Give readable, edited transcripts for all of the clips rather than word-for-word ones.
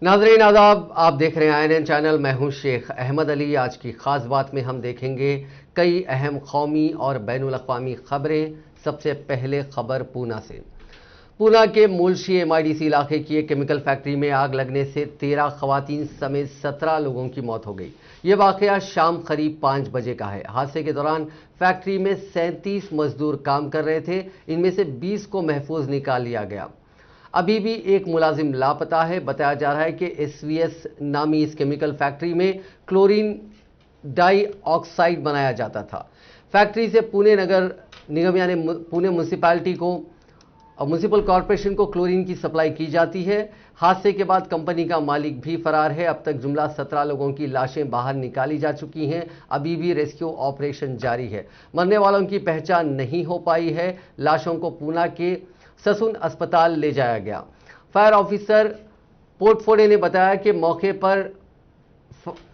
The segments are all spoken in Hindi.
नाजरीन आदाब, आप देख रहे हैं INN चैनल। मैं हूं शेख अहमद अली। आज की खास बात में हम देखेंगे कई अहम कौमी और बैनुल अक़वामी खबरें। सबसे पहले खबर पूना से। पूना के मुल्शी MIDC इलाके की एक केमिकल फैक्ट्री में आग लगने से 13 खवातीन समेत 17 लोगों की मौत हो गई। यह वाकया शाम करीब 5 बजे का है। हादसे के दौरान फैक्ट्री में 37 मजदूर काम कर रहे थे। इनमें से 20 को महफूज निकाल लिया गया। अभी भी एक मुलाजिम लापता है। बताया जा रहा है कि SVS नामी इस केमिकल फैक्ट्री में क्लोरीन डाइऑक्साइड बनाया जाता था। फैक्ट्री से पुणे नगर निगम यानी पुणे म्यूनिसिपैलिटी को म्यूनिसिपल कॉरपोरेशन को क्लोरीन की सप्लाई की जाती है। हादसे के बाद कंपनी का मालिक भी फरार है। अब तक जुमला 17 लोगों की लाशें बाहर निकाली जा चुकी हैं। अभी भी रेस्क्यू ऑपरेशन जारी है। मरने वालों की पहचान नहीं हो पाई है। लाशों को पूना के ससुन अस्पताल ले जाया गया। फायर ऑफिसर पोर्टफोलियो ने बताया कि मौके पर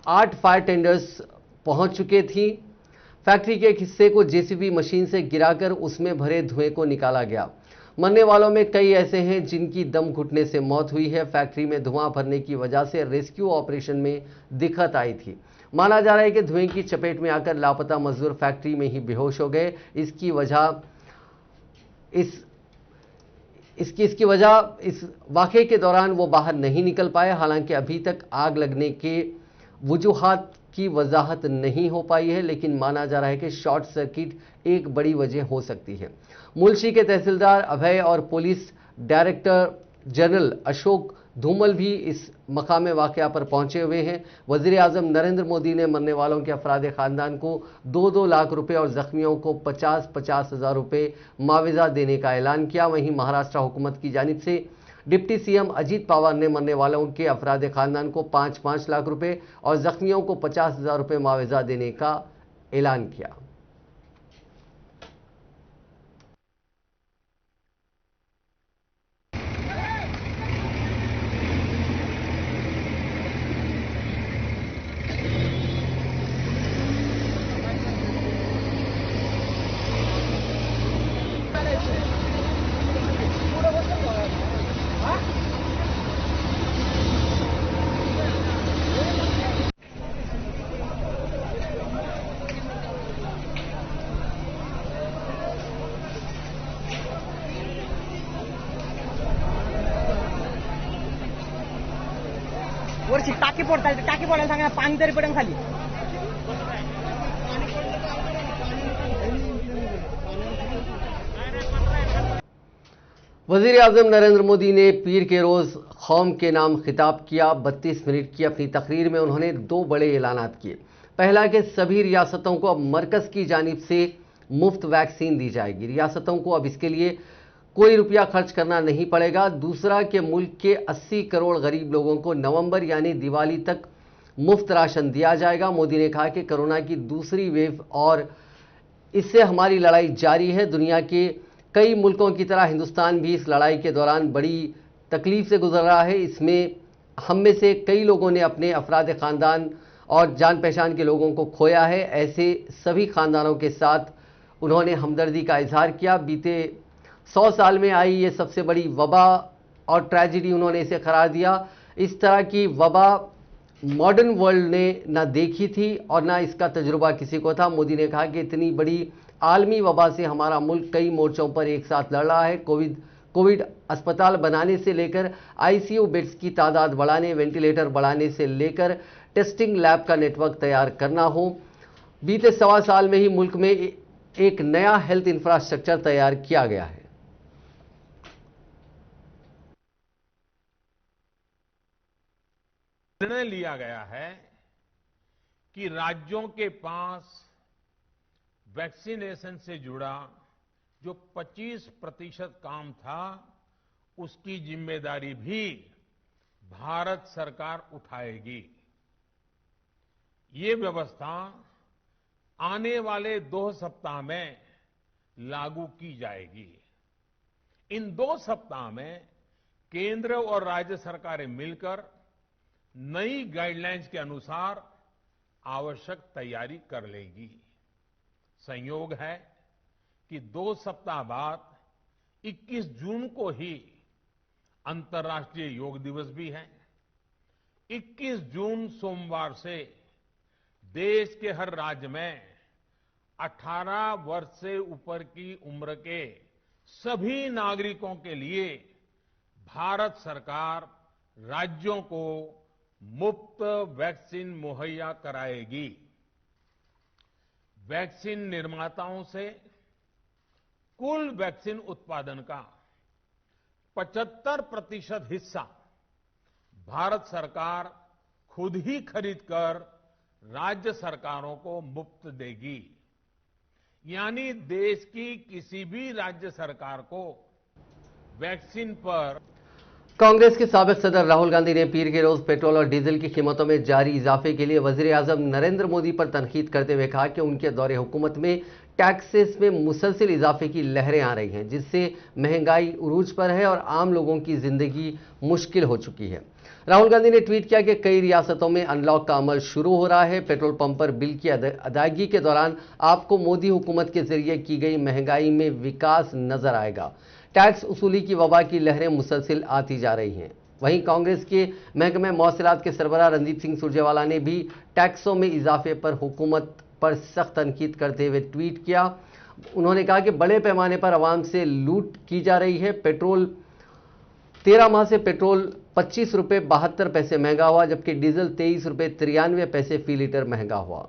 8 फायर टेंडर्स पहुंच चुके थी। फैक्ट्री के एक हिस्से को JCB मशीन से गिराकर उसमें भरे धुएं को निकाला गया। मरने वालों में कई ऐसे हैं जिनकी दम घुटने से मौत हुई है। फैक्ट्री में धुआं भरने की वजह से रेस्क्यू ऑपरेशन में दिक्कत आई थी। माना जा रहा है कि धुएं की चपेट में आकर लापता मजदूर फैक्ट्री में ही बेहोश हो गए। इसकी वजह इस वाकये के दौरान वो बाहर नहीं निकल पाए। हालांकि अभी तक आग लगने के वजूहात की वजाहत नहीं हो पाई है, लेकिन माना जा रहा है कि शॉर्ट सर्किट एक बड़ी वजह हो सकती है। मुल्शी के तहसीलदार अभय और police director general Ashok Dhumal भी इस मकाम वाकया पर पहुंचे हुए हैं। वजीर आजम नरेंद्र मोदी ने मरने वालों के अफराद खानदान को 2-2 लाख रुपए और जख्मियों को 50-50 हज़ार रुपए मुआवजा देने का ऐलान किया। वहीं महाराष्ट्र हुकूमत की जानिब से डिप्टी CM अजीत पवार ने मरने वालों के अफराद खानदान को 5-5 लाख रुपए और जख्मियों को 50,000 रुपए मुआवजा देने का ऐलान किया। वरची टाकी पडायला सांगा, पाणी तरी पडेल खाली. वजीर आजम नरेंद्र मोदी ने पीर के रोज कौम के नाम खिताब किया। 32 मिनट की अपनी तकरीर में उन्होंने 2 बड़े ऐलानात किए। पहला कि सभी रियासतों को अब मरकज की जानिब से मुफ्त वैक्सीन दी जाएगी। रियासतों को अब इसके लिए कोई रुपया खर्च करना नहीं पड़ेगा। दूसरा कि मुल्क के 80 करोड़ गरीब लोगों को नवंबर यानी दिवाली तक मुफ्त राशन दिया जाएगा। मोदी ने कहा कि कोरोना की दूसरी वेव और इससे हमारी लड़ाई जारी है। दुनिया के कई मुल्कों की तरह हिंदुस्तान भी इस लड़ाई के दौरान बड़ी तकलीफ से गुजर रहा है। इसमें हम में से कई लोगों ने अपने अफराद ख़ानदान और जान पहचान के लोगों को खोया है। ऐसे सभी ख़ानदानों के साथ उन्होंने हमदर्दी का इजहार किया। बीते 100 साल में आई ये सबसे बड़ी वबा और ट्रेजिडी उन्होंने इसे करार दिया। इस तरह की वबा मॉडर्न वर्ल्ड ने ना देखी थी और ना इसका तजुर्बा किसी को था। मोदी ने कहा कि इतनी बड़ी आलमी वबा से हमारा मुल्क कई मोर्चों पर एक साथ लड़ रहा है। कोविड अस्पताल बनाने से लेकर ICU बेड्स की तादाद बढ़ाने, वेंटिलेटर बढ़ाने से लेकर टेस्टिंग लैब का नेटवर्क तैयार करना हो। बीते 1.25 साल में ही मुल्क में एक नया हेल्थ इंफ्रास्ट्रक्चर तैयार किया गया है। निर्णय लिया गया है कि राज्यों के पास वैक्सीनेशन से जुड़ा जो 25% काम था, उसकी जिम्मेदारी भी भारत सरकार उठाएगी। ये व्यवस्था आने वाले 2 सप्ताह में लागू की जाएगी। इन 2 सप्ताह में केंद्र और राज्य सरकारें मिलकर नई गाइडलाइंस के अनुसार आवश्यक तैयारी कर लेगी। संयोग है कि 2 सप्ताह बाद 21 जून को ही अंतर्राष्ट्रीय योग दिवस भी है। 21 जून सोमवार से देश के हर राज्य में 18 वर्ष से ऊपर की उम्र के सभी नागरिकों के लिए भारत सरकार राज्यों को मुफ्त वैक्सीन मुहैया कराएगी। वैक्सीन निर्माताओं से कुल वैक्सीन उत्पादन का 75% हिस्सा भारत सरकार खुद ही खरीदकर राज्य सरकारों को मुफ्त देगी। यानी देश की किसी भी राज्य सरकार को वैक्सीन पर। कांग्रेस के साबिक सदर राहुल गांधी ने पीर के रोज पेट्रोल और डीजल की कीमतों में जारी इजाफे के लिए वजीर आजम नरेंद्र मोदी पर तनकीद करते हुए कहा कि उनके दौरे हुकूमत में टैक्सेस में मुसलसिल इजाफे की लहरें आ रही हैं, जिससे महंगाई उरूज पर है और आम लोगों की जिंदगी मुश्किल हो चुकी है। राहुल गांधी ने ट्वीट किया कि कई रियासतों में अनलॉक का अमल शुरू हो रहा है। पेट्रोल पंप पर बिल की अदायगी के दौरान आपको मोदी हुकूमत के जरिए की गई महंगाई में विकास नजर आएगा। टैक्स वसूली की वबा की लहरें मुसलसिल आती जा रही हैं। वहीं कांग्रेस के महकमे मौसलात के सरबराह रणदीप सिंह सुरजेवाला ने भी टैक्सों में इजाफे पर हुकूमत पर सख्त तनकीद करते हुए ट्वीट किया। उन्होंने कहा कि बड़े पैमाने पर आवाम से लूट की जा रही है। 13 माह से पेट्रोल 25 रुपये 72 पैसे महंगा हुआ, जबकि डीजल 23 रुपये 93 पैसे फी लीटर महंगा हुआ।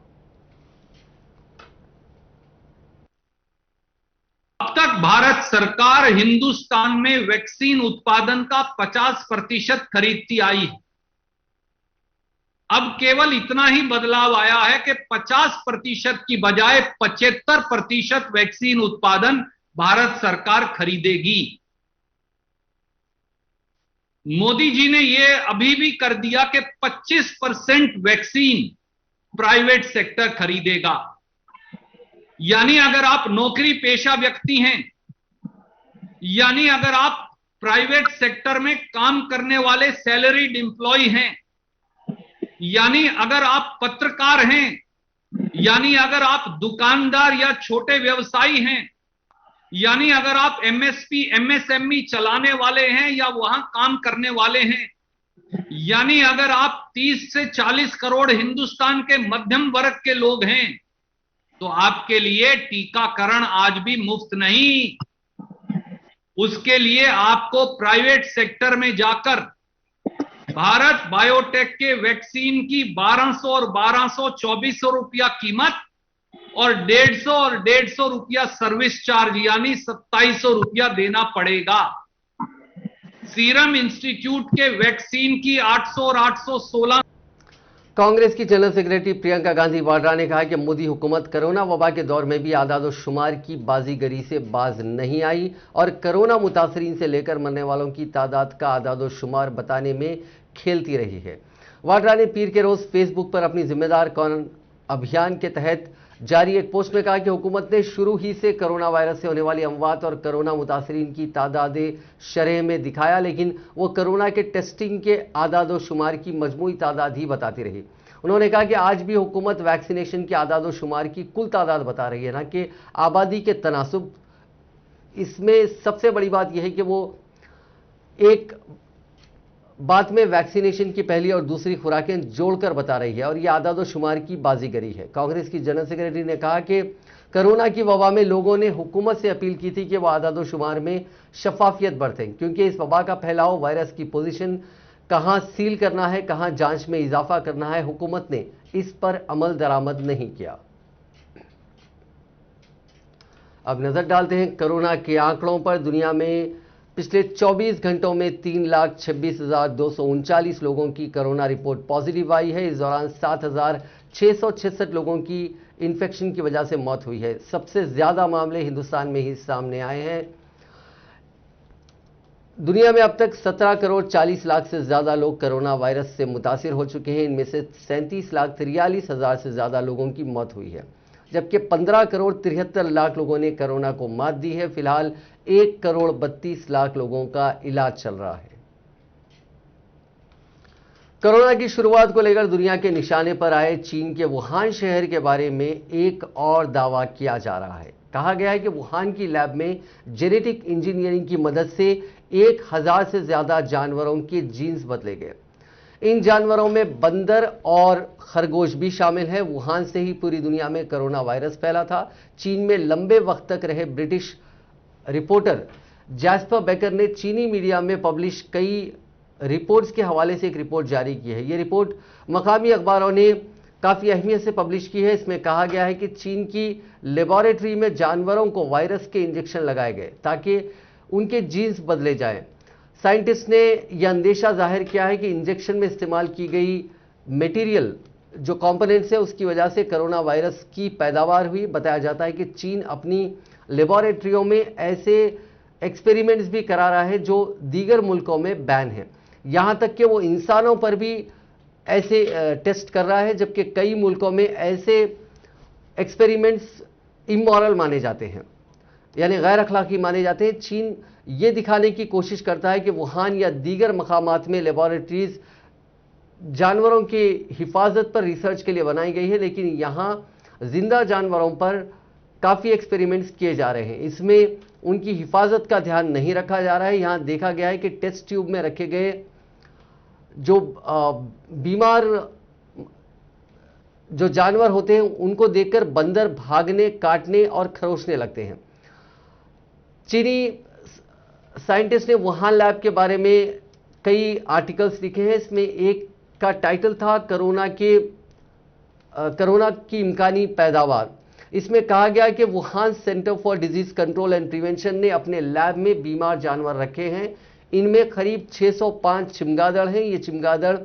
अब तक भारत सरकार हिंदुस्तान में वैक्सीन उत्पादन का 50% खरीदती आई है। अब केवल इतना ही बदलाव आया है कि 50% की बजाय 75% वैक्सीन उत्पादन भारत सरकार खरीदेगी। मोदी जी ने यह अभी भी कर दिया कि 25% वैक्सीन प्राइवेट सेक्टर खरीदेगा। यानी अगर आप नौकरी पेशा व्यक्ति हैं, यानी अगर आप प्राइवेट सेक्टर में काम करने वाले सैलरीड एम्प्लॉय हैं, यानी अगर आप पत्रकार हैं, यानी अगर आप दुकानदार या छोटे व्यवसायी हैं, यानी अगर आप एमएसपी एमएसएमई चलाने वाले हैं या वहां काम करने वाले हैं, यानी अगर आप 30 से 40 करोड़ हिंदुस्तान के मध्यम वर्ग के लोग हैं, तो आपके लिए टीकाकरण आज भी मुफ्त नहीं। उसके लिए आपको प्राइवेट सेक्टर में जाकर भारत बायोटेक के वैक्सीन की 1200 और 1200-2400 रुपया कीमत और 150 रुपया सर्विस चार्ज यानी 2700 रुपया देना पड़ेगा। सीरम इंस्टीट्यूट के वैक्सीन की 800 और 816। कांग्रेस की जनरल सेक्रेटरी प्रियंका गांधी वाड्रा ने कहा कि मोदी हुकूमत कोरोना वबा के दौर में भी आदाद शुमार की बाजीगरी से बाज नहीं आई और कोरोना मुतासरीन से लेकर मरने वालों की तादाद का आदाद शुमार बताने में खेलती रही है। वाड्रा ने पीर के रोज फेसबुक पर अपनी जिम्मेदार कौन अभियान के तहत जारी एक पोस्ट में कहा कि हुकूमत ने शुरू ही से कोरोना वायरस से होने वाली अमवात और कोरोना मुतासरीन की तादाद शरह में दिखाया, लेकिन वो कोरोना के टेस्टिंग के आदाद शुमार की मजमूई तादाद ही बताती रही। उन्होंने कहा कि आज भी हुकूमत वैक्सीनेशन की आदाद शुमार की कुल तादाद बता रही है, ना कि आबादी के तनासुब। इसमें सबसे बड़ी बात यह है कि वो एक बात में वैक्सीनेशन की पहली और दूसरी खुराकें जोड़कर बता रही है और यह आदाद शुमार की बाजीगरी है। कांग्रेस की जनरल सेक्रेटरी ने कहा कि कोरोना की वबा में लोगों ने हुकूमत से अपील की थी कि वह आदाद शुमार में शफाफियत बरतें, क्योंकि इस वबा का फैलाव, वायरस की पोजीशन, कहां सील करना है, कहां जांच में इजाफा करना है, हुकूमत ने इस पर अमल दरामद नहीं किया। अब नजर डालते हैं कोरोना के आंकड़ों पर। दुनिया में पिछले 24 घंटों में 3,26,239 लोगों की कोरोना रिपोर्ट पॉजिटिव आई है। इस दौरान 7,666 लोगों की इन्फेक्शन की वजह से मौत हुई है। सबसे ज्यादा मामले हिंदुस्तान में ही सामने आए हैं। दुनिया में अब तक 17 करोड़ 40 लाख से ज्यादा लोग कोरोना वायरस से मुतासिर हो चुके हैं। इनमें से 37,43,000 से ज्यादा लोगों की मौत हुई है, जबकि 15 करोड़ 73 लाख लोगों ने कोरोना को मात दी है। फिलहाल 1 करोड़ 32 लाख लोगों का इलाज चल रहा है। कोरोना की शुरुआत को लेकर दुनिया के निशाने पर आए चीन के वुहान शहर के बारे में एक और दावा किया जा रहा है। कहा गया है कि वुहान की लैब में जेनेटिक इंजीनियरिंग की मदद से 1000 से ज्यादा जानवरों के जीन्स बदले गए। इन जानवरों में बंदर और खरगोश भी शामिल हैं। वुहान से ही पूरी दुनिया में कोरोना वायरस फैला था। चीन में लंबे वक्त तक रहे ब्रिटिश रिपोर्टर जैस्पर बेकर ने चीनी मीडिया में पब्लिश कई रिपोर्ट्स के हवाले से एक रिपोर्ट जारी की है। ये रिपोर्ट मकामी अखबारों ने काफ़ी अहमियत से पब्लिश की है। इसमें कहा गया है कि चीन की लेबोरेटरी में जानवरों को वायरस के इंजेक्शन लगाए गए ताकि उनके जीन्स बदले जाएं। साइंटिस्ट ने यह अंदेशा जाहिर किया है कि इंजेक्शन में इस्तेमाल की गई मटेरियल जो कंपोनेंट्स है उसकी वजह से कोरोना वायरस की पैदावार हुई। बताया जाता है कि चीन अपनी लेबोरेटरियों में ऐसे एक्सपेरिमेंट्स भी करा रहा है जो दीगर मुल्कों में बैन है। यहाँ तक कि वो इंसानों पर भी ऐसे टेस्ट कर रहा है, जबकि कई मुल्कों में ऐसे एक्सपेरिमेंट्स इमोरल माने जाते हैं, यानी गैर अखलाकी माने जाते हैं। चीन ये दिखाने की कोशिश करता है कि वुहान या दीगर मकामात में लेबोरेटरीज जानवरों की हिफाजत पर रिसर्च के लिए बनाई गई है, लेकिन यहाँ जिंदा जानवरों पर काफ़ी एक्सपेरिमेंट्स किए जा रहे हैं। इसमें उनकी हिफाजत का ध्यान नहीं रखा जा रहा है। यहाँ देखा गया है कि टेस्ट ट्यूब में रखे गए जो बीमार जो जानवर होते हैं उनको देखकर बंदर भागने, काटने और खरोचने लगते हैं। चीनी साइंटिस्ट ने वुहान लैब के बारे में कई आर्टिकल्स लिखे हैं। इसमें एक का टाइटल था कोरोना की इम्कानी पैदावार। इसमें कहा गया कि Wuhan centre for disease control and prevention ने अपने लैब में बीमार जानवर रखे हैं। इनमें करीब 605 चमगादड़ हैं। ये चमगादड़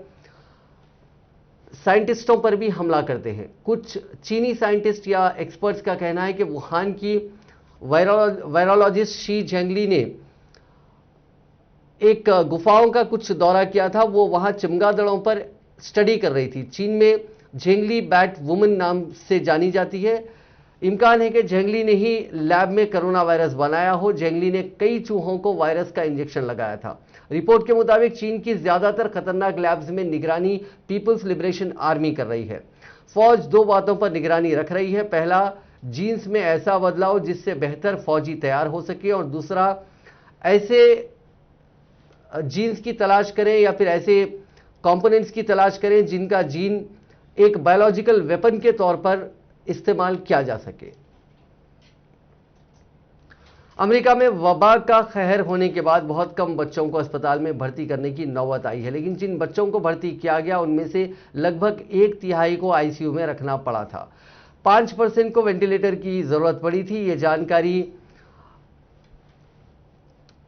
साइंटिस्टों पर भी हमला करते हैं। कुछ चीनी साइंटिस्ट या एक्सपर्ट्स का कहना है कि वुहान की वायरोलॉजिस्ट शी झेंगली ने एक गुफाओं का कुछ दौरा किया था। वो वहां चमगादड़ों पर स्टडी कर रही थी। चीन में झेंगली बैट वुमन नाम से जानी जाती है। इम्कान है कि झेंगली ने ही लैब में कोरोना वायरस बनाया हो। झेंगली ने कई चूहों को वायरस का इंजेक्शन लगाया था। रिपोर्ट के मुताबिक चीन की ज्यादातर खतरनाक लैब्स में निगरानी पीपल्स लिबरेशन आर्मी कर रही है। फौज दो बातों पर निगरानी रख रही है। पहला, जीन्स में ऐसा बदलाव जिससे बेहतर फौजी तैयार हो सके, और दूसरा, ऐसे जीन्स की तलाश करें या फिर ऐसे कंपोनेंट्स की तलाश करें जिनका जीन एक बायोलॉजिकल वेपन के तौर पर इस्तेमाल किया जा सके। अमेरिका में वबा का कहर होने के बाद बहुत कम बच्चों को अस्पताल में भर्ती करने की नौबत आई है, लेकिन जिन बच्चों को भर्ती किया गया उनमें से लगभग 1/3 को आईसीयू में रखना पड़ा था। 5% को वेंटिलेटर की जरूरत पड़ी थी। यह जानकारी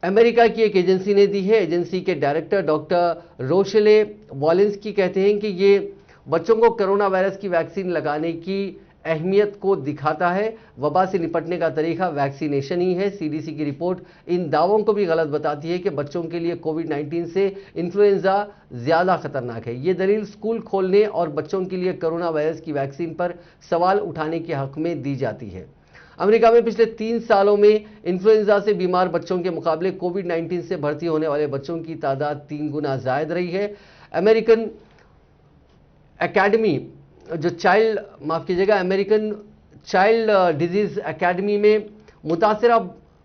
अमेरिका की एक एजेंसी ने दी है। एजेंसी के डायरेक्टर डॉक्टर रोशेले वॉलेंस्की कहते हैं कि ये बच्चों को कोरोना वायरस की वैक्सीन लगाने की अहमियत को दिखाता है। वबा से निपटने का तरीका वैक्सीनेशन ही है। सीडीसी की रिपोर्ट इन दावों को भी गलत बताती है कि बच्चों के लिए कोविड-19 से इन्फ्लुएंजा ज्यादा खतरनाक है। ये दलील स्कूल खोलने और बच्चों के लिए कोरोना वायरस की वैक्सीन पर सवाल उठाने के हक में दी जाती है। अमेरिका में पिछले 3 सालों में इन्फ्लुएंजा से बीमार बच्चों के मुकाबले कोविड-19 से भर्ती होने वाले बच्चों की तादाद 3 गुना ज्यादा रही है। अमेरिकन चाइल्ड डिजीज एकेडमी में मुतासिरा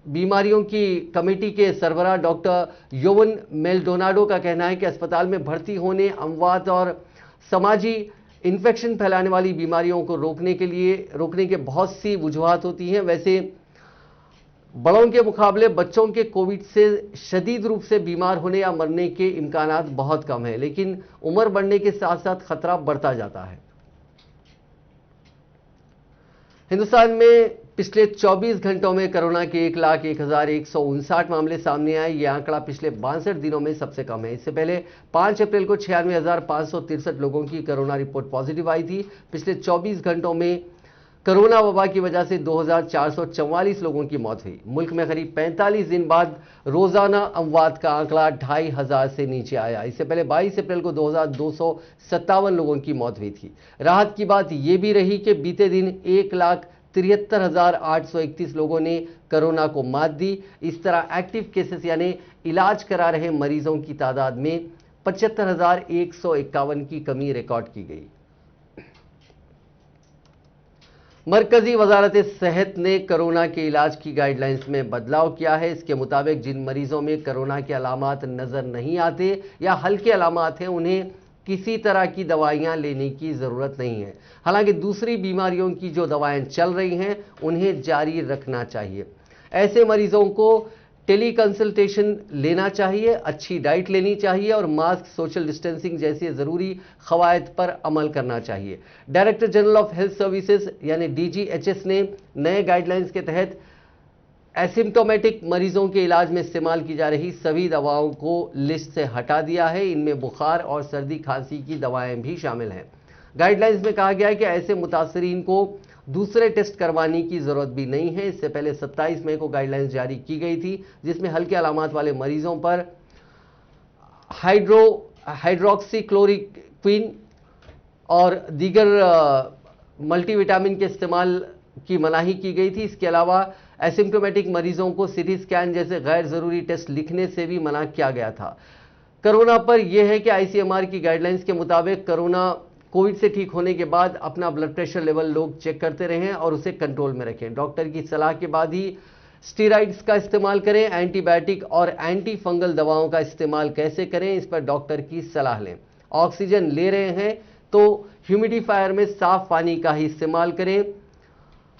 बीमारियों की कमेटी के सरबराह डॉक्टर योवन मेल्डोनाडो का कहना है कि अस्पताल में भर्ती होने, अमवात और समाजी इन्फेक्शन फैलाने वाली बीमारियों को रोकने के बहुत सी वजूहात होती हैं। वैसे बड़ों के मुकाबले बच्चों के कोविड से शदीद रूप से बीमार होने या मरने के इम्कानात बहुत कम है, लेकिन उम्र बढ़ने के साथ साथ खतरा बढ़ता जाता है। हिंदुस्तान में पिछले 24 घंटों में कोरोना के 1,01,159 मामले सामने आए। यह आंकड़ा पिछले 62 दिनों में सबसे कम है। इससे पहले 5 अप्रैल को 96,563 लोगों की कोरोना रिपोर्ट पॉजिटिव आई थी। पिछले 24 घंटों में कोरोना वबा की वजह से 2,444 लोगों की मौत हुई। मुल्क में करीब 45 दिन बाद रोजाना अमवात का आंकड़ा 2,500 से नीचे आया। इससे पहले 22 अप्रैल को 2,257 लोगों की मौत हुई थी। राहत की बात यह भी रही कि बीते दिन 1,73,831 लोगों ने कोरोना को मात दी। इस तरह एक्टिव केसेस यानी इलाज करा रहे मरीजों की तादाद में 75,151 की कमी रिकॉर्ड की गई। मरकजी वजारत सेहत ने कोरोना के इलाज की गाइडलाइंस में बदलाव किया है। इसके मुताबिक जिन मरीजों में कोरोना के अलामात नजर नहीं आते या हल्के अलामात हैं उन्हें किसी तरह की दवाइयां लेने की ज़रूरत नहीं है। हालांकि दूसरी बीमारियों की जो दवाएं चल रही हैं उन्हें जारी रखना चाहिए। ऐसे मरीजों को टेली कंसल्टेशन लेना चाहिए, अच्छी डाइट लेनी चाहिए और मास्क, सोशल डिस्टेंसिंग जैसी ज़रूरी क़वायद पर अमल करना चाहिए। Director general of health services यानी DGHS ने नए गाइडलाइंस के तहत एसिम्टोमेटिक मरीजों के इलाज में इस्तेमाल की जा रही सभी दवाओं को लिस्ट से हटा दिया है। इनमें बुखार और सर्दी खांसी की दवाएं भी शामिल हैं। गाइडलाइंस में कहा गया है कि ऐसे मुतासरीन को दूसरे टेस्ट करवाने की जरूरत भी नहीं है। इससे पहले 27 मई को गाइडलाइंस जारी की गई थी, जिसमें हल्के अलामात वाले मरीजों पर हाइड्रोक्सीक्लोरोक्विन और दीगर मल्टीविटामिन के इस्तेमाल की मनाही की गई थी। इसके अलावा एसिम्टोमेटिक मरीजों को सीटी स्कैन जैसे गैर जरूरी टेस्ट लिखने से भी मना किया गया था। कोरोना पर यह है कि ICMR की गाइडलाइंस के मुताबिक कोविड से ठीक होने के बाद अपना ब्लड प्रेशर लेवल लोग चेक करते रहें और उसे कंट्रोल में रखें। डॉक्टर की सलाह के बाद ही स्टीरॉइड्स का इस्तेमाल करें। एंटीबायोटिक और एंटी फंगल दवाओं का इस्तेमाल कैसे करें, इस पर डॉक्टर की सलाह लें। ऑक्सीजन ले रहे हैं तो ह्यूमिडिफायर में साफ पानी का ही इस्तेमाल करें।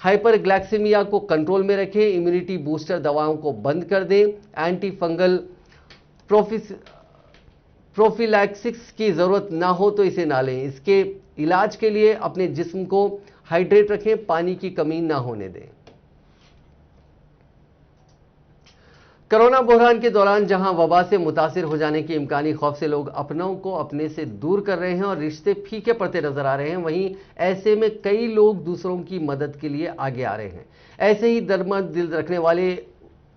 हाइपरग्लाइसेमिया को कंट्रोल में रखें। इम्यूनिटी बूस्टर दवाओं को बंद कर दें। एंटी फंगल प्रोफिलैक्सिस की जरूरत ना हो तो इसे ना लें। इसके इलाज के लिए अपने जिस्म को हाइड्रेट रखें, पानी की कमी ना होने दें। कोरोना बहरान के दौरान जहां वबा से मुतासिर हो जाने के इम्कानी खौफ से लोग अपनों को अपने से दूर कर रहे हैं और रिश्ते फीके पड़ते नजर आ रहे हैं, वहीं ऐसे में कई लोग दूसरों की मदद के लिए आगे आ रहे हैं। ऐसे ही दर्दमंद दिल रखने वाले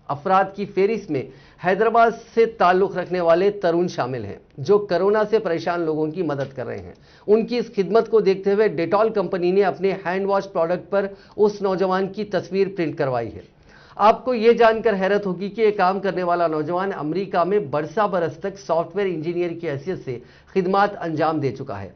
अफराद की फेरिस्त में हैदराबाद से ताल्लुक रखने वाले तरुण शामिल हैं, जो कोरोना से परेशान लोगों की मदद कर रहे हैं। उनकी इस खिदमत को देखते हुए डेटॉल कंपनी ने अपने हैंड वॉश प्रोडक्ट पर उस नौजवान की तस्वीर प्रिंट करवाई है। आपको यह जानकर हैरत होगी कि यह काम करने वाला नौजवान अमेरिका में बरसा बरस तक सॉफ्टवेयर इंजीनियर की हैसियत से खिदमत अंजाम दे चुका है।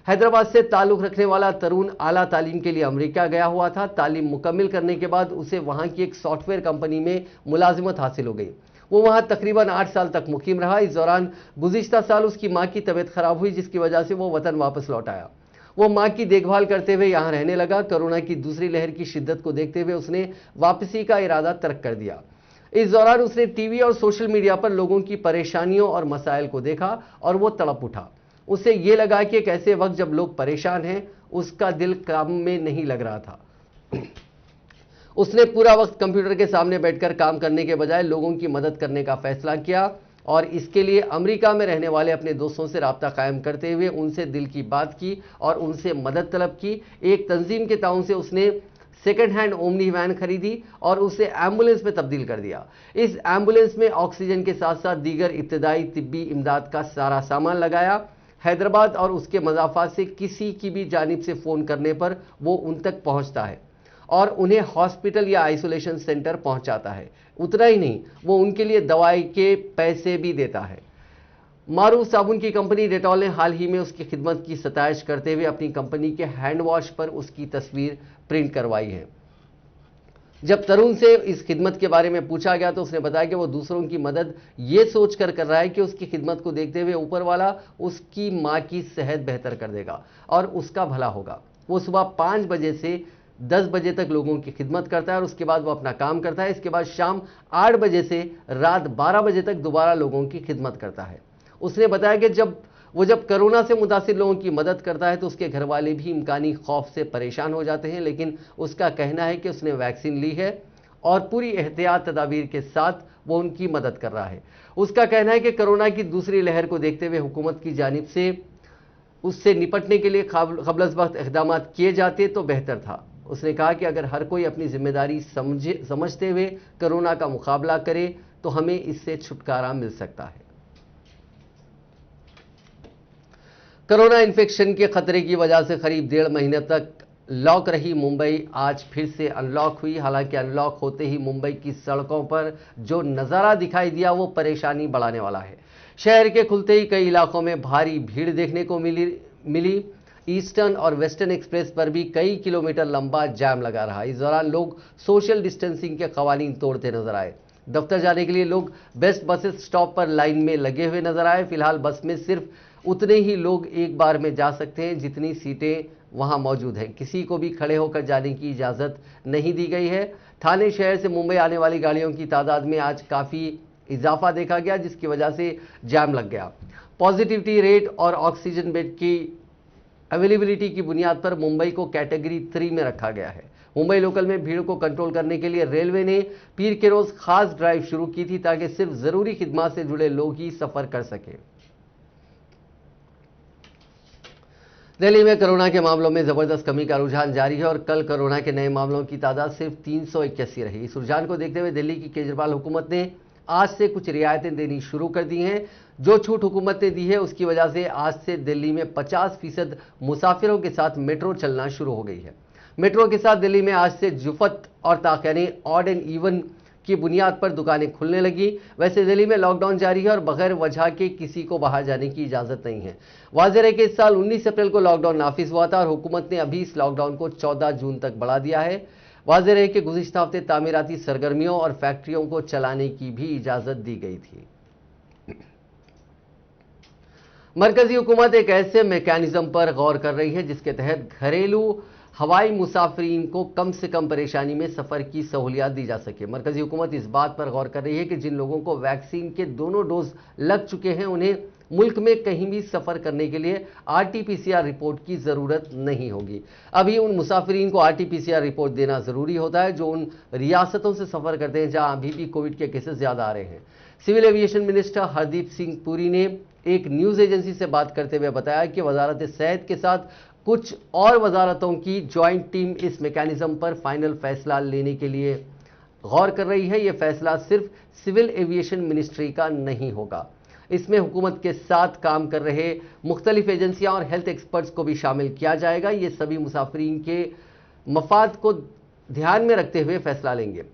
हैदराबाद से ताल्लुक रखने वाला तरुण आला तालीम के लिए अमेरिका गया हुआ था। तालीम मुकम्मिल करने के बाद उसे वहां की एक सॉफ्टवेयर कंपनी में मुलाजिमत हासिल हो गई। वो वहां तकरीबन 8 साल तक मुकीम रहा। इस दौरान गुज़िश्ता साल उसकी मां की तबीयत खराब हुई, जिसकी वजह से वो वतन वापस लौट आया। वो मां की देखभाल करते हुए यहां रहने लगा। कोरोना की दूसरी लहर की शिद्दत को देखते हुए उसने वापसी का इरादा तर्क कर दिया। इस दौरान उसने टीवी और सोशल मीडिया पर लोगों की परेशानियों और मसाइल को देखा और वो तड़प उठा। उसे ये लगा कि एक ऐसे वक्त जब लोग परेशान हैं, उसका दिल काम में नहीं लग रहा था। उसने पूरा वक्त कंप्यूटर के सामने बैठकर काम करने के बजाय लोगों की मदद करने का फैसला किया और इसके लिए अमेरिका में रहने वाले अपने दोस्तों से राब्ता कायम करते हुए उनसे दिल की बात की और उनसे मदद तलब की। एक तंजीम के ताउन से उसने सेकेंड हैंड ओमनी वैन खरीदी और उसे एम्बुलेंस में तब्दील कर दिया। इस एम्बुलेंस में ऑक्सीजन के साथ साथ दीगर इब्तदाई तिब्बी इमदाद का सारा सामान लगाया। हैदराबाद और उसके मज़ाफ़ात से किसी की भी जानिब से फ़ोन करने पर वो उन तक पहुंचता है और उन्हें हॉस्पिटल या आइसोलेशन सेंटर पहुंचाता है। उतना ही नहीं, वो उनके लिए दवाई के पैसे भी देता है। मारूफ साबुन की कंपनी डेटॉल ने हाल ही में उसकी खिदमत की सताइश करते हुए अपनी कंपनी के हैंड वॉश पर उसकी तस्वीर प्रिंट करवाई है। जब तरुण से इस खिदमत के बारे में पूछा गया तो उसने बताया कि वो दूसरों की मदद ये सोचकर कर रहा है कि उसकी खिदमत को देखते हुए ऊपर वाला उसकी मां की सेहत बेहतर कर देगा और उसका भला होगा। वो सुबह 5 बजे से 10 बजे तक लोगों की खिदमत करता है और उसके बाद वो अपना काम करता है। इसके बाद शाम 8 बजे से रात 12 बजे तक दोबारा लोगों की खिदमत करता है। उसने बताया कि जब कोरोना से मुतासिर लोगों की मदद करता है तो उसके घर वाले भी इम्कानी खौफ से परेशान हो जाते हैं, लेकिन उसका कहना है कि उसने वैक्सीन ली है और पूरी एहतियात तदाबीर के साथ वो उनकी मदद कर रहा है। उसका कहना है कि कोरोना की दूसरी लहर को देखते हुए हुकूमत की जानिब से उससे निपटने के लिए क़ब्ल-अज़-वक़्त इक़दाम किए जाते तो बेहतर था। उसने कहा कि अगर हर कोई अपनी जिम्मेदारी समझते हुए कोरोना का मुकाबला करे तो हमें इससे छुटकारा मिल सकता है। कोरोना इन्फेक्शन के खतरे की वजह से करीब 1.5 महीने तक लॉक रही मुंबई आज फिर से अनलॉक हुई। हालांकि अनलॉक होते ही मुंबई की सड़कों पर जो नज़ारा दिखाई दिया वो परेशानी बढ़ाने वाला है। शहर के खुलते ही कई इलाकों में भारी भीड़ देखने को मिली। ईस्टर्न और वेस्टर्न एक्सप्रेस पर भी कई किलोमीटर लंबा जाम लगा रहा। इस दौरान लोग सोशल डिस्टेंसिंग के कवानीन तोड़ते नजर आए। दफ्तर जाने के लिए लोग बेस्ट बसेस स्टॉप पर लाइन में लगे हुए नजर आए। फिलहाल बस में सिर्फ उतने ही लोग एक बार में जा सकते हैं जितनी सीटें वहां मौजूद हैं। किसी को भी खड़े होकर जाने की इजाजत नहीं दी गई है। ठाणे शहर से मुंबई आने वाली गाड़ियों की तादाद में आज काफी इजाफा देखा गया, जिसकी वजह से जाम लग गया। पॉजिटिविटी रेट और ऑक्सीजन बेड की अवेलेबिलिटी की बुनियाद पर मुंबई को कैटेगरी 3 में रखा गया है। मुंबई लोकल में भीड़ को कंट्रोल करने के लिए रेलवे ने पीर के रोज खास ड्राइव शुरू की थी ताकि सिर्फ जरूरी खिदमत से जुड़े लोग ही सफर कर सकें। दिल्ली में कोरोना के मामलों में जबरदस्त कमी का रुझान जारी है और कल कोरोना के नए मामलों की तादाद सिर्फ 381 रही। इस रुझान को देखते हुए दिल्ली की केजरीवाल हुकूमत ने आज से कुछ रियायतें देनी शुरू कर दी हैं। जो छूट हुकूमत ने दी है उसकी वजह से आज से दिल्ली में 50% मुसाफिरों के साथ मेट्रो चलना शुरू हो गई है। मेट्रो के साथ दिल्ली में आज से जुफत और ताक यानी ऑड एंड इवन की बुनियाद पर दुकानें खुलने लगी। वैसे दिल्ली में लॉकडाउन जारी है और बगैर वजह के किसी को बाहर जाने की इजाजत नहीं है। वाज़ेह है कि इस साल 19 अप्रैल को लॉकडाउन नाफिज हुआ था और हुकूमत ने अभी इस लॉकडाउन को 14 जून तक बढ़ा दिया है। वाज़ेह है कि गुज़िश्ता हफ्ते तामीराती सरगर्मियों और फैक्ट्रियों को चलाने की भी इजाजत दी गई थी। मरकजी हुकूमत एक ऐसे मैकेनिज्म पर गौर कर रही है जिसके तहत घरेलू हवाई मुसाफरीन को कम से कम परेशानी में सफर की सहूलियत दी जा सके। मरकजी हुकूमत इस बात पर गौर कर रही है कि जिन लोगों को वैक्सीन के दोनों डोज लग चुके हैं उन्हें मुल्क में कहीं भी सफर करने के लिए RT-PCR रिपोर्ट की जरूरत नहीं होगी। अभी उन मुसाफरीन को RT-PCR रिपोर्ट देना जरूरी होता है जो उन रियासतों से सफर करते हैं जहां अभी भी कोविड के केसेस ज्यादा आ रहे हैं। Civil aviation minister Hardeep Singh Puri ने एक न्यूज एजेंसी से बात करते हुए बताया कि वजारत सेहत के साथ कुछ और वजारतों की ज्वाइंट टीम इस मैकेनिज्म पर फाइनल फैसला लेने के लिए गौर कर रही है। यह फैसला सिर्फ सिविल एविएशन मिनिस्ट्री का नहीं होगा, इसमें हुकूमत के साथ काम कर रहे मुख्तलिफ एजेंसियां और हेल्थ एक्सपर्ट्स को भी शामिल किया जाएगा। ये सभी मुसाफरीन के मफाद को ध्यान में रखते हुए फैसला लेंगे।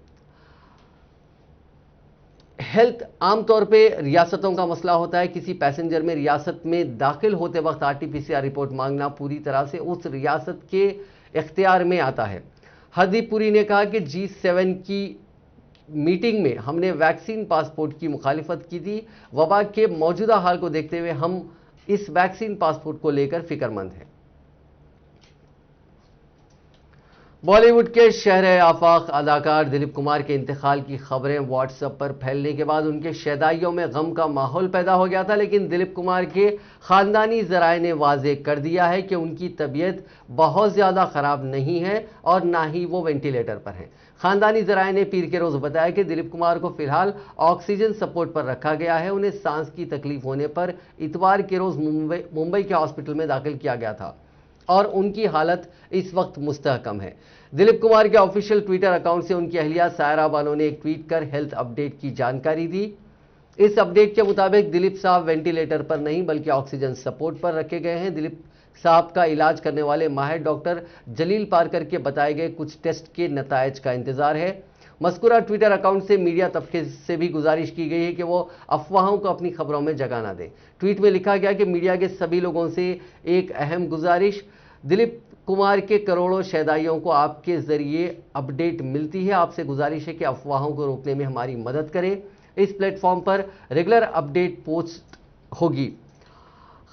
हेल्थ आमतौर पे रियासतों का मसला होता है। किसी पैसेंजर में रियासत में दाखिल होते वक्त RT-PCR रिपोर्ट मांगना पूरी तरह से उस रियासत के इख्तियार में आता है। हरदीप पुरी ने कहा कि G7 की मीटिंग में हमने वैक्सीन पासपोर्ट की मुखालिफत की थी। वबा के मौजूदा हाल को देखते हुए हम इस वैक्सीन पासपोर्ट को लेकर फिक्रमंद हैं। बॉलीवुड के शहरे आफाक अदाकार दिलीप कुमार के इंतकाल की खबरें व्हाट्सएप पर फैलने के बाद उनके शहदाइयों में गम का माहौल पैदा हो गया था, लेकिन दिलीप कुमार के खानदानी जराए ने वाजे कर दिया है कि उनकी तबीयत बहुत ज्यादा खराब नहीं है और ना ही वो वेंटिलेटर पर हैं। खानदानी जराए ने पीर के रोज बताया कि दिलीप कुमार को फिलहाल ऑक्सीजन सपोर्ट पर रखा गया है। उन्हें सांस की तकलीफ होने पर इतवार के रोज मुंबई के हॉस्पिटल में दाखिल किया गया था और उनकी हालत इस वक्त मुस्तहकम है। दिलीप कुमार के ऑफिशियल ट्विटर अकाउंट से उनकी अहलिया सायरा बानो ने एक ट्वीट कर हेल्थ अपडेट की जानकारी दी। इस अपडेट के मुताबिक दिलीप साहब वेंटिलेटर पर नहीं बल्कि ऑक्सीजन सपोर्ट पर रखे गए हैं। दिलीप साहब का इलाज करने वाले माहिर डॉक्टर जलील पारकर के बताए गए कुछ टेस्ट के नतायज का इंतजार है। मज़कूरा ट्विटर अकाउंट से मीडिया तबके से भी गुजारिश की गई है कि वो अफवाहों को अपनी खबरों में जगह ना दें। ट्वीट में लिखा गया कि मीडिया के सभी लोगों से एक अहम गुजारिश, दिलीप कुमार के करोड़ों शहदाइयों को आपके जरिए अपडेट मिलती है। आपसे गुजारिश है कि अफवाहों को रोकने में हमारी मदद करें। इस प्लेटफॉर्म पर रेगुलर अपडेट पोस्ट होगी।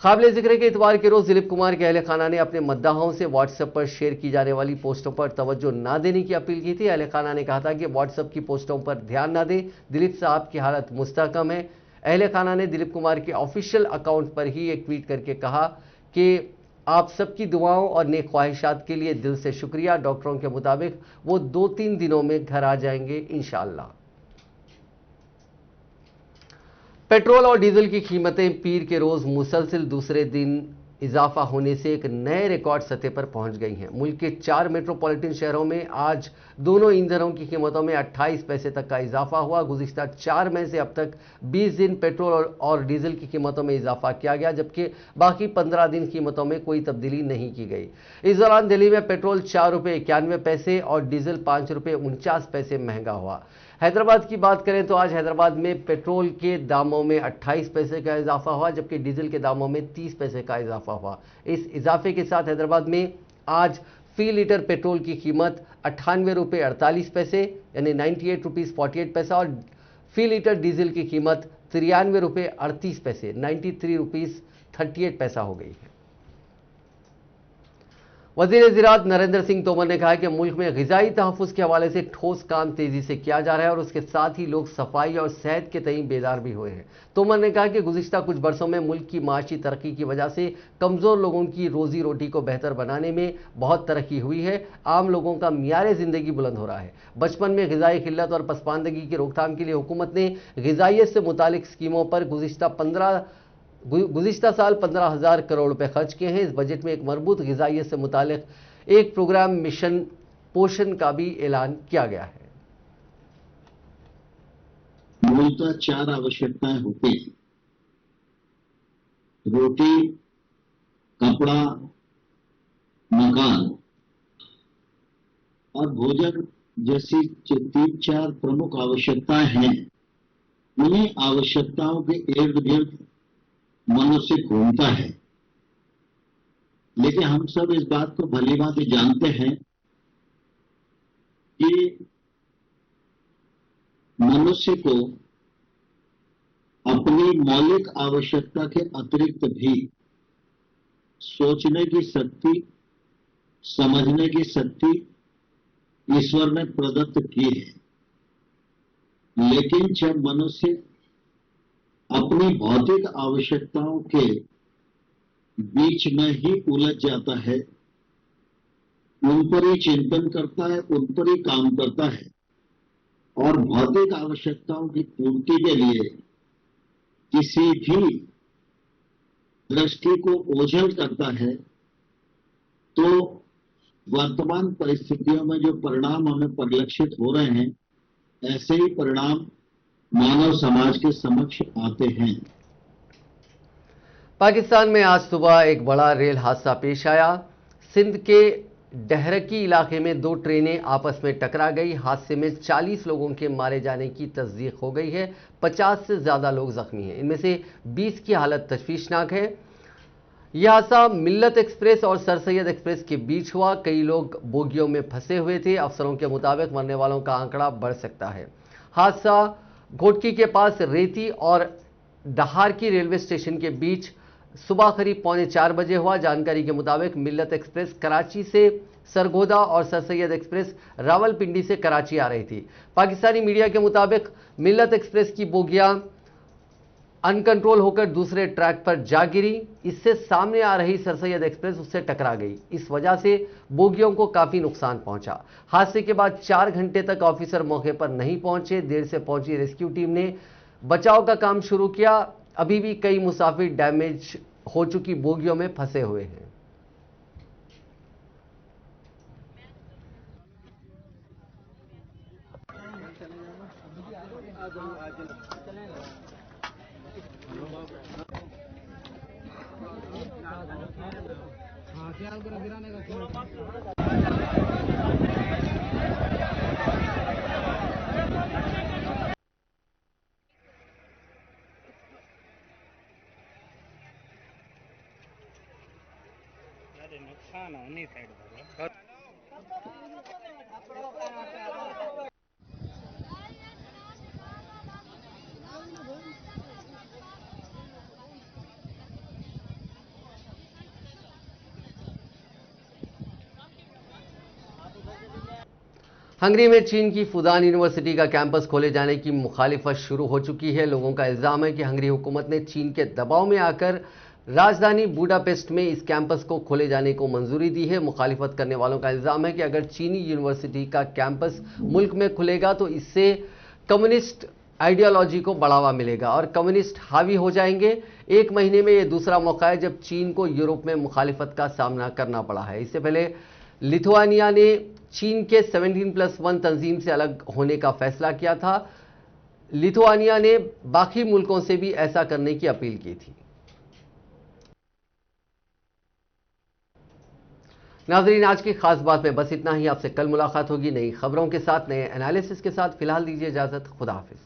काबिल जिक्र है कि इतवार के रोज दिलीप कुमार के अहले खाना ने अपने मद्दाहों से व्हाट्सएप पर शेयर की जाने वाली पोस्टों पर तवज्जो ना देने की अपील की थी। अहले खाना ने कहा था कि व्हाट्सएप की पोस्टों पर ध्यान ना दें, दिलीप साहब की हालत मुस्तहकम है। अहले खाना ने दिलीप कुमार के ऑफिशियल अकाउंट पर ही एक ट्वीट करके कहा कि आप सबकी दुआओं और नेक ख्वाहिशात के लिए दिल से शुक्रिया। डॉक्टरों के मुताबिक वो 2-3 दिनों में घर आ जाएंगे इंशाअल्लाह। पेट्रोल और डीजल की कीमतें पीर के रोज मुसलसिल दूसरे दिन इजाफा होने से एक नए रिकॉर्ड सतह पर पहुंच गई हैं। मुल्क के 4 मेट्रोपॉलिटन शहरों में आज दोनों ईंधनों की कीमतों में 28 पैसे तक का इजाफा हुआ। गुज़िश्ता 4 मई से अब तक 20 दिन पेट्रोल और डीजल की कीमतों में इजाफा किया गया, जबकि बाकी 15 दिन कीमतों में कोई तब्दीली नहीं की गई। इस दौरान दिल्ली में पेट्रोल 4 रुपये 91 पैसे और डीजल 5 रुपये 49 पैसे महंगा हुआ। हैदराबाद की बात करें तो आज हैदराबाद में पेट्रोल के दामों में 28 पैसे का इजाफा हुआ, जबकि डीजल के दामों में 30 पैसे का इजाफा हुआ। इस इजाफे के साथ हैदराबाद में आज फी लीटर पेट्रोल की कीमत 98 रुपये 48 पैसे यानी 98 रुपीज़ 48 पैसा और फी लीटर डीजल की कीमत 93 रुपये 38 पैसे 93 रुपीज 38 पैसा हो गई है। वज़ीर ज़राअत नरेंद्र सिंह तोमर ने कहा कि मुल्क में ग़िज़ाई तहफ़्फ़ुज़ के हवाले से ठोस काम तेज़ी से किया जा रहा है और उसके साथ ही लोग सफाई और सेहत के तईं बेदार भी हुए हैं। तोमर ने कहा कि गुज़िश्ता कुछ बरसों में मुल्क की माशी तरक्की की वजह से कमज़ोर लोगों की रोज़ी रोटी को बेहतर बनाने में बहुत तरक्की हुई है। आम लोगों का मियार ज़िंदगी बुलंद हो रहा है। बचपन में ग़िज़ाई क़िल्लत और पसमानदगी की रोकथाम के लिए हुकूमत ने ग़िज़ाइयत से मुतालिक स्कीमों पर गुज़िश्ता साल 15,000 करोड़ रुपए खर्च किए हैं। इस बजट में एक मजबूत ग़िज़ाइयत से मुतालिक एक प्रोग्राम मिशन पोषण का भी ऐलान किया गया है। मूलतः 4 आवश्यकताएं होती हैं: रोटी, कपड़ा, मकान और भोजन जैसी जो 3-4 प्रमुख आवश्यकताएं हैं। उन्हीं आवश्यकताओं के इर्द गिर्द मनुष्य घूमता है। लेकिन हम सब इस बात को भली भांति जानते हैं कि मनुष्य को अपनी मौलिक आवश्यकता के अतिरिक्त भी सोचने की शक्ति, समझने की शक्ति ईश्वर ने प्रदत्त की है। लेकिन जब मनुष्य अपनी भौतिक आवश्यकताओं के बीच में ही उलझ जाता है, उन पर ही चिंतन करता है, उन पर ही काम करता है और भौतिक आवश्यकताओं की पूर्ति के लिए किसी भी दृष्टि को ओझल करता है, तो वर्तमान परिस्थितियों में जो परिणाम हमें परिलक्षित हो रहे हैं, ऐसे ही परिणाम मानव समाज के समक्ष आते हैं। पाकिस्तान में आज सुबह एक बड़ा रेल हादसा पेश आया। सिंध के डहरकी इलाके में 2 ट्रेनें आपस में टकरा गई। हादसे में 40 लोगों के मारे जाने की तस्दीक हो गई है। 50 से ज्यादा लोग जख्मी हैं। इनमें से 20 की हालत तशवीशनाक है। यह हादसा मिल्लत एक्सप्रेस और सर सैयद एक्सप्रेस के बीच हुआ। कई लोग बोगियों में फंसे हुए थे। अफसरों के मुताबिक मरने वालों का आंकड़ा बढ़ सकता है। हादसा घोटकी के पास रेती और डहार की रेलवे स्टेशन के बीच सुबह करीब 3:45 बजे हुआ। जानकारी के मुताबिक मिल्लत एक्सप्रेस कराची से सरगोदा और सर सैयद एक्सप्रेस रावलपिंडी से कराची आ रही थी। पाकिस्तानी मीडिया के मुताबिक मिल्लत एक्सप्रेस की बोगियां अनकंट्रोल होकर दूसरे ट्रैक पर जा गिरी। इससे सामने आ रही सर सैयद एक्सप्रेस उससे टकरा गई। इस वजह से बोगियों को काफी नुकसान पहुंचा। हादसे के बाद 4 घंटे तक ऑफिसर मौके पर नहीं पहुंचे। देर से पहुंची रेस्क्यू टीम ने बचाव का काम शुरू किया। अभी भी कई मुसाफिर डैमेज हो चुकी बोगियों में फंसे हुए हैं। नुकसान होनी साइड हंगरी में चीन की फुदान यूनिवर्सिटी का कैंपस खोले जाने की मुखालिफत शुरू हो चुकी है। लोगों का इल्जाम है कि हंगरी हुकूमत ने चीन के दबाव में आकर राजधानी बुडापेस्ट में इस कैंपस को खोले जाने को मंजूरी दी है। मुखालिफत करने वालों का इल्जाम है कि अगर चीनी यूनिवर्सिटी का कैंपस मुल्क में खुलेगा तो इससे कम्युनिस्ट आइडियोलॉजी को बढ़ावा मिलेगा और कम्युनिस्ट हावी हो जाएंगे। 1 महीने में यह दूसरा मौका है जब चीन को यूरोप में मुखालिफत का सामना करना पड़ा है। इससे पहले लिथुआनिया ने चीन के 17+1 तंजीम से अलग होने का फैसला किया था। लिथुआनिया ने बाकी मुल्कों से भी ऐसा करने की अपील की थी। नाजरीन, आज की खास बात में बस इतना ही। आपसे कल मुलाकात होगी नई खबरों के साथ, नए एनालिसिस के साथ। फिलहाल दीजिए इजाजत। खुदा हाफिज।